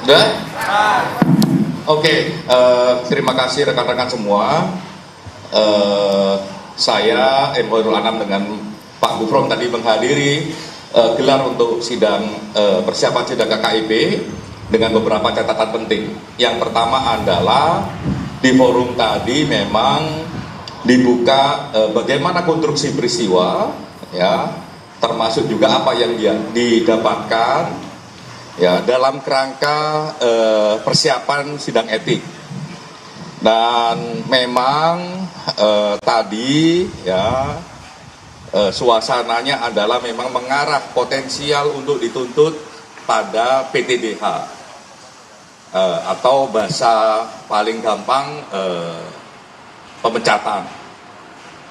Udah? Oke, terima kasih rekan-rekan semua. Saya M. Hoirul Anam dengan Pak Gufron tadi menghadiri gelar untuk sidang persiapan sidang KKIP dengan beberapa catatan penting. Yang pertama adalah di forum tadi memang dibuka bagaimana konstruksi peristiwa, ya, termasuk juga apa yang dia didapatkan. Ya, dalam kerangka persiapan sidang etik. Dan memang tadi ya suasananya adalah memang mengarah potensial untuk dituntut pada PTDH atau bahasa paling gampang pemecatan.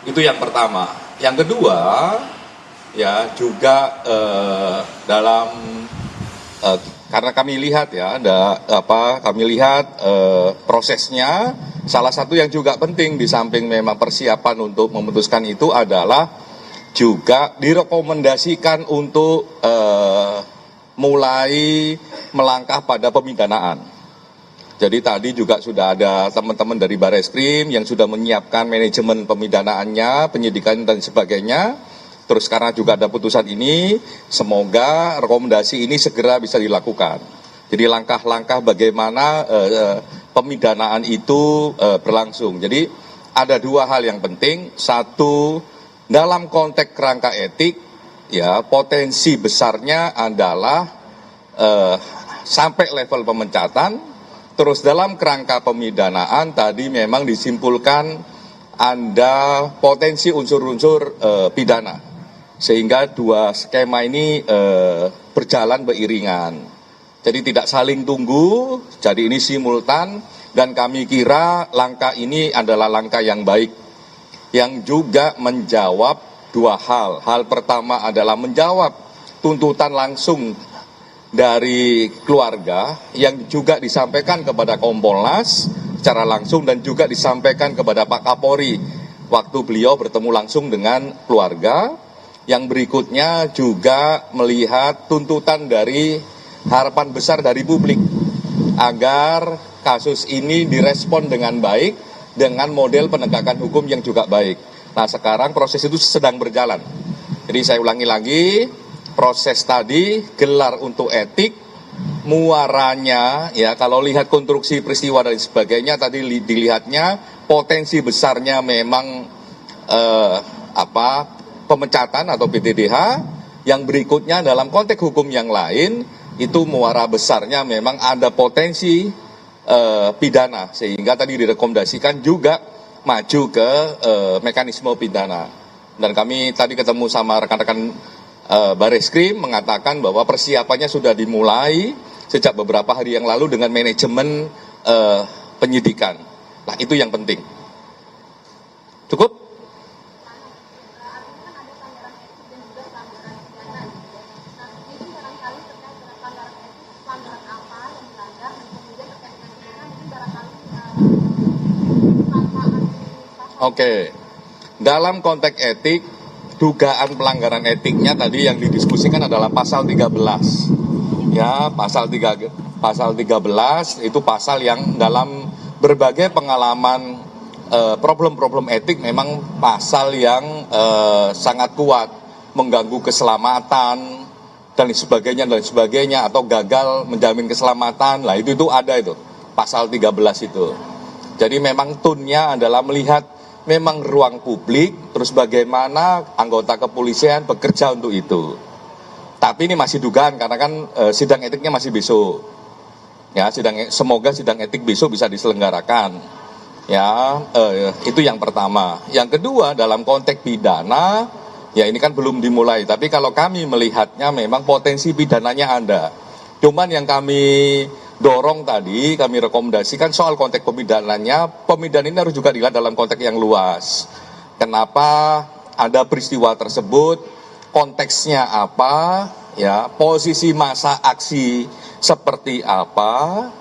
Itu yang pertama. Yang kedua ya juga dalam karena kami lihat ya, kami lihat prosesnya. Salah satu yang juga penting di samping memang persiapan untuk memutuskan itu adalah juga direkomendasikan untuk mulai melangkah pada pemidanaan. Jadi tadi juga sudah ada teman-teman dari Barreskrim yang sudah menyiapkan manajemen pemidanaannya, penyidikan dan sebagainya. Terus karena juga ada putusan ini, semoga rekomendasi ini segera bisa dilakukan. Jadi langkah-langkah bagaimana pemidanaan itu berlangsung. Jadi ada dua hal yang penting. Satu, dalam konteks kerangka etik, ya potensi besarnya adalah sampai level pemecatan. Terus dalam kerangka pemidanaan tadi memang disimpulkan ada potensi unsur-unsur pidana. Sehingga dua skema ini berjalan beriringan. Jadi tidak saling tunggu, jadi ini simultan, dan kami kira langkah ini adalah langkah yang baik, yang juga menjawab dua hal. Hal pertama adalah menjawab tuntutan langsung dari keluarga, yang juga disampaikan kepada Kompolnas secara langsung, dan juga disampaikan kepada Pak Kapolri waktu beliau bertemu langsung dengan keluarga. Yang berikutnya juga melihat tuntutan dari harapan besar dari publik agar kasus ini direspon dengan baik dengan model penegakan hukum yang juga baik. Nah, sekarang proses itu sedang berjalan. Jadi saya ulangi lagi, proses tadi gelar untuk etik, muaranya ya kalau lihat konstruksi peristiwa dan sebagainya tadi dilihatnya potensi besarnya memang pemecatan atau PTDH. Yang berikutnya dalam konteks hukum yang lain itu muara besarnya memang ada potensi pidana, sehingga tadi direkomendasikan juga maju ke mekanisme pidana. Dan kami tadi ketemu sama rekan-rekan Barreskrim mengatakan bahwa persiapannya sudah dimulai sejak beberapa hari yang lalu dengan manajemen penyidikan. Nah, itu yang penting. Cukup? Oke, dalam konteks etik, dugaan pelanggaran etiknya tadi yang didiskusikan adalah pasal 13. Ya, pasal 13 itu pasal yang dalam berbagai pengalaman problem-problem etik memang pasal yang sangat kuat, mengganggu keselamatan dan sebagainya atau gagal menjamin keselamatan. Lah itu ada itu pasal 13 itu. Jadi memang tunnya adalah melihat memang ruang publik, terus bagaimana anggota kepolisian bekerja untuk itu. Tapi ini masih dugaan karena kan sidang etiknya masih besok. Ya, semoga sidang etik besok bisa diselenggarakan. Ya, itu yang pertama. Yang kedua, dalam konteks pidana, ya ini kan belum dimulai. Tapi kalau kami melihatnya memang potensi pidananya ada. Cuman yang kami dorong tadi, kami rekomendasikan soal konteks pemidanannya, pemidanaan ini harus juga dilihat dalam konteks yang luas. Kenapa ada peristiwa tersebut, konteksnya apa, ya, posisi masa aksi seperti apa,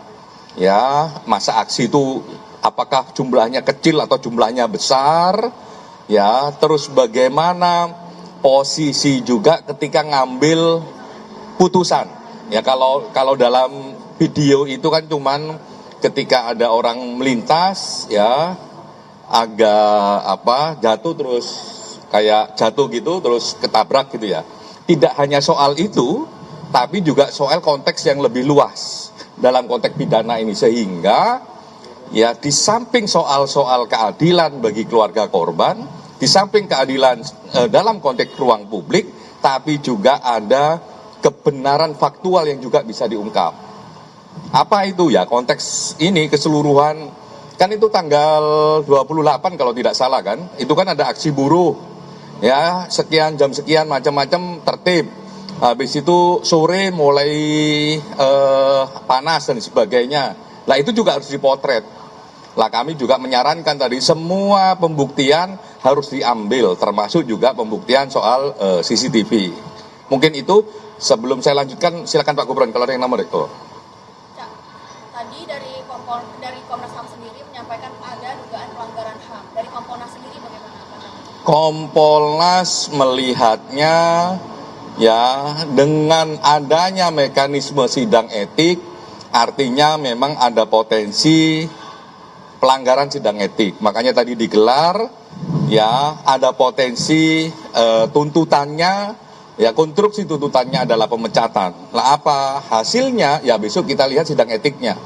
ya, masa aksi itu apakah jumlahnya kecil atau jumlahnya besar, ya, terus bagaimana posisi juga ketika ngambil putusan. Ya kalau dalam video itu kan cuman ketika ada orang melintas ya agak jatuh terus kayak jatuh gitu terus ketabrak gitu ya. Tidak hanya soal itu, tapi juga soal konteks yang lebih luas dalam konteks pidana ini, sehingga ya di samping soal-soal keadilan bagi keluarga korban, di samping keadilan dalam konteks ruang publik, tapi juga ada kebenaran faktual yang juga bisa diungkap. Apa itu ya konteks ini keseluruhan, kan itu tanggal 28 kalau tidak salah kan, itu kan ada aksi buruh ya, sekian jam sekian macam-macam tertib. Habis itu sore mulai panas dan sebagainya. Lah itu juga harus dipotret. Lah kami juga menyarankan tadi semua pembuktian harus diambil, termasuk juga pembuktian soal CCTV. Mungkin itu sebelum saya lanjutkan, silakan Pak Gubernur kalau ada yang nomor itu. Cak, tadi dari Komnas HAM sendiri menyampaikan ada dugaan pelanggaran HAM. Dari Kompolnas sendiri bagaimana? Kompolnas melihatnya ya dengan adanya mekanisme sidang etik, artinya memang ada potensi pelanggaran sidang etik. Makanya tadi digelar ya, ada potensi tuntutannya ya, konstruksi tuntutannya adalah pemecatan. Lah apa hasilnya ya besok kita lihat sidang etiknya.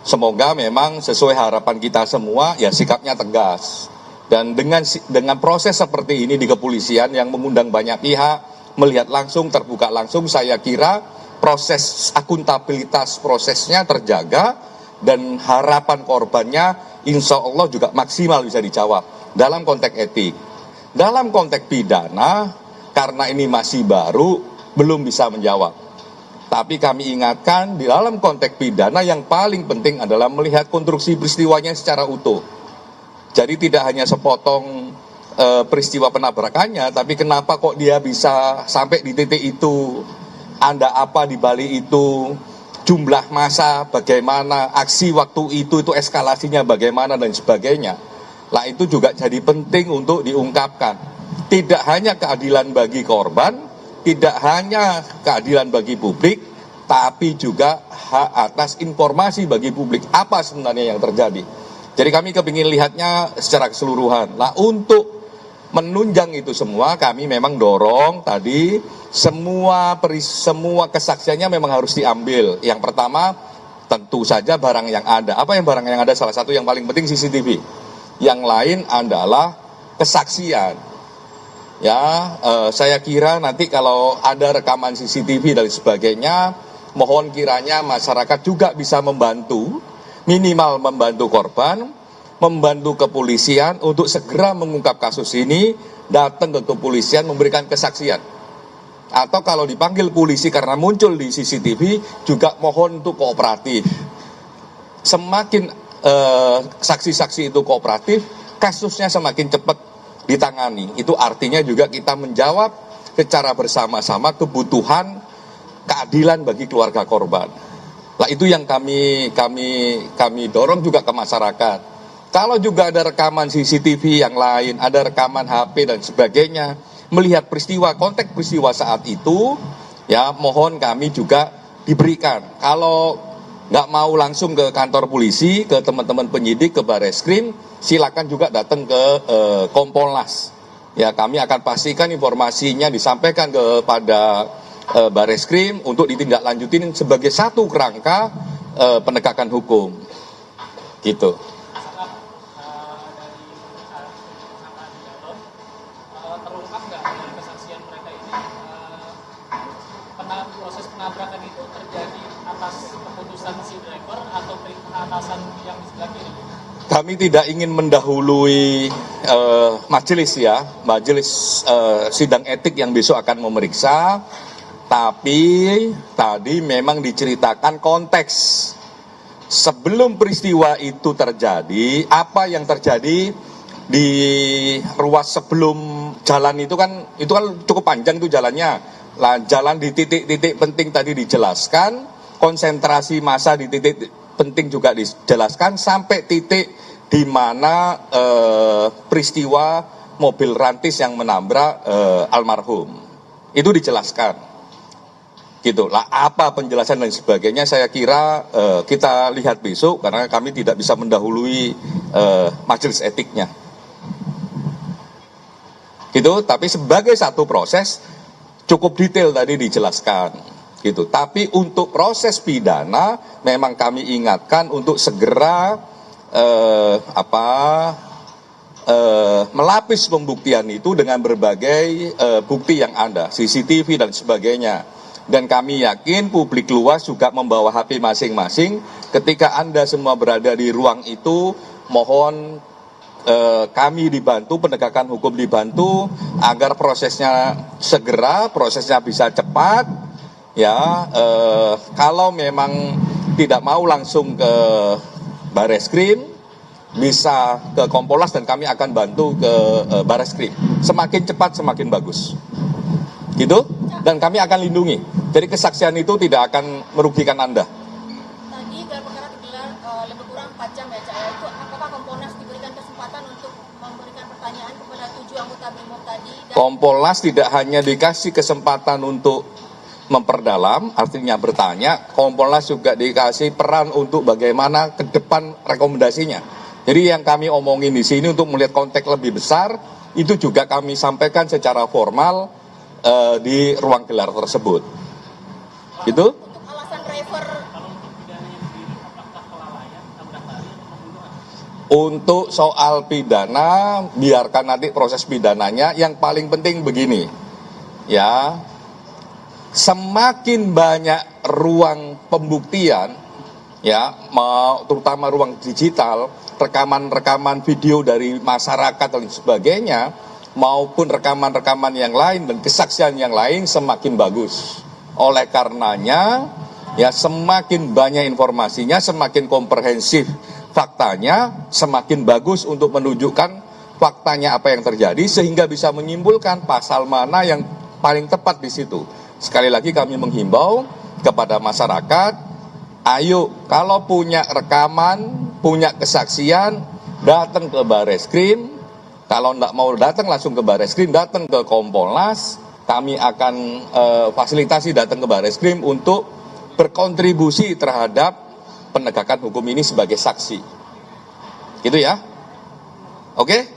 Semoga memang sesuai harapan kita semua ya sikapnya tegas. Dan dengan proses seperti ini di kepolisian yang mengundang banyak pihak, melihat langsung, terbuka langsung, saya kira proses akuntabilitas prosesnya terjaga dan harapan korbannya insya Allah juga maksimal bisa dijawab dalam konteks etik. Dalam konteks pidana, karena ini masih baru, belum bisa menjawab. Tapi kami ingatkan di dalam konteks pidana yang paling penting adalah melihat konstruksi peristiwanya secara utuh. Jadi tidak hanya sepotong peristiwa penabrakannya, tapi kenapa kok dia bisa sampai di titik itu, ada apa di balik itu, jumlah massa bagaimana, aksi waktu itu eskalasinya bagaimana dan sebagainya. Lah itu juga jadi penting untuk diungkapkan. Tidak hanya keadilan bagi korban, tidak hanya keadilan bagi publik, tapi juga hak atas informasi bagi publik apa sebenarnya yang terjadi. Jadi kami kepingin lihatnya secara keseluruhan. Nah untuk menunjang itu semua kami memang dorong tadi semua kesaksiannya memang harus diambil. Yang pertama tentu saja barang yang ada. Apa yang barang yang ada? Salah satu yang paling penting CCTV. Yang lain adalah kesaksian. Ya, saya kira nanti kalau ada rekaman CCTV dan sebagainya, mohon kiranya masyarakat juga bisa membantu. Minimal membantu korban, membantu kepolisian untuk segera mengungkap kasus ini, datang ke kepolisian memberikan kesaksian. Atau kalau dipanggil polisi karena muncul di CCTV, juga mohon untuk kooperatif. Semakin saksi-saksi itu kooperatif, kasusnya semakin cepat ditangani. Itu artinya juga kita menjawab secara bersama-sama kebutuhan keadilan bagi keluarga korban. Lah itu yang kami dorong juga ke masyarakat. Kalau juga ada rekaman CCTV yang lain, ada rekaman HP dan sebagainya, melihat peristiwa, konteks peristiwa saat itu, ya mohon kami juga diberikan. Kalau nggak mau langsung ke kantor polisi, ke teman-teman penyidik, ke Bareskrim, silakan juga datang ke Kompolnas. Ya kami akan pastikan informasinya disampaikan kepada Bareskrim untuk ditindaklanjutin sebagai satu kerangka penegakan hukum, gitu. Terungkap nggak dengan kesaksian mereka ini proses penabrakan itu terjadi atas keputusan si driver atau perintah atasan yang di sebelah kiri? Kami tidak ingin mendahului majelis ya, majelis sidang etik yang besok akan memeriksa. Tapi tadi memang diceritakan konteks sebelum peristiwa itu terjadi, apa yang terjadi di ruas sebelum jalan itu kan cukup panjang tuh jalannya. Lah jalan di titik-titik penting tadi dijelaskan, konsentrasi massa di titik penting juga dijelaskan sampai titik di mana peristiwa mobil rantis yang menabrak almarhum. Itu dijelaskan. Gitu lah, apa penjelasan dan sebagainya saya kira kita lihat besok karena kami tidak bisa mendahului majelis etiknya. Gitu, tapi sebagai satu proses cukup detail tadi dijelaskan. Gitu. Tapi untuk proses pidana memang kami ingatkan untuk segera melapis pembuktian itu dengan berbagai bukti yang ada, CCTV dan sebagainya. Dan kami yakin publik luas juga membawa HP masing-masing. Ketika Anda semua berada di ruang itu, mohon kami dibantu, penegakan hukum dibantu agar prosesnya segera, prosesnya bisa cepat. Ya, kalau memang tidak mau langsung ke Bareskrim, bisa ke Kompolnas dan kami akan bantu ke Bareskrim. Semakin cepat semakin bagus. Gitu, dan kami akan lindungi. Jadi kesaksian itu tidak akan merugikan Anda. Tadi gelar perkara digelar lebih kurang 4 jam ya, Cak. Itu apakah Kompolnas diberikan kesempatan untuk memberikan pertanyaan kepada 7 anggota BRIMOB tadi? Dan Kompolnas tidak hanya dikasih kesempatan untuk memperdalam, artinya bertanya, Kompolnas juga dikasih peran untuk bagaimana ke depan rekomendasinya. Jadi yang kami omongin di sini untuk melihat konteks lebih besar, itu juga kami sampaikan secara formal di ruang gelar tersebut. Gitu? untuk alasan refer Kalau untuk pidananya sendiri, apakah kelalaian, tabrak lari, atau pembunuhan? Untuk soal pidana, biarkan nanti proses pidananya. Yang paling penting begini, ya, semakin banyak ruang pembuktian, ya, terutama ruang digital, rekaman-rekaman video dari masyarakat dan sebagainya, maupun rekaman-rekaman yang lain dan kesaksian yang lain semakin bagus. Oleh karenanya, ya semakin banyak informasinya, semakin komprehensif faktanya, semakin bagus untuk menunjukkan faktanya apa yang terjadi sehingga bisa menyimpulkan pasal mana yang paling tepat di situ. Sekali lagi kami menghimbau kepada masyarakat, ayo kalau punya rekaman, punya kesaksian, datang ke Bareskrim. Kalau tidak mau datang langsung ke Bareskrim, datang ke Kompolnas. Kami akan fasilitasi datang ke Bareskrim untuk berkontribusi terhadap penegakan hukum ini sebagai saksi. Gitu ya. Oke?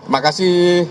Terima kasih.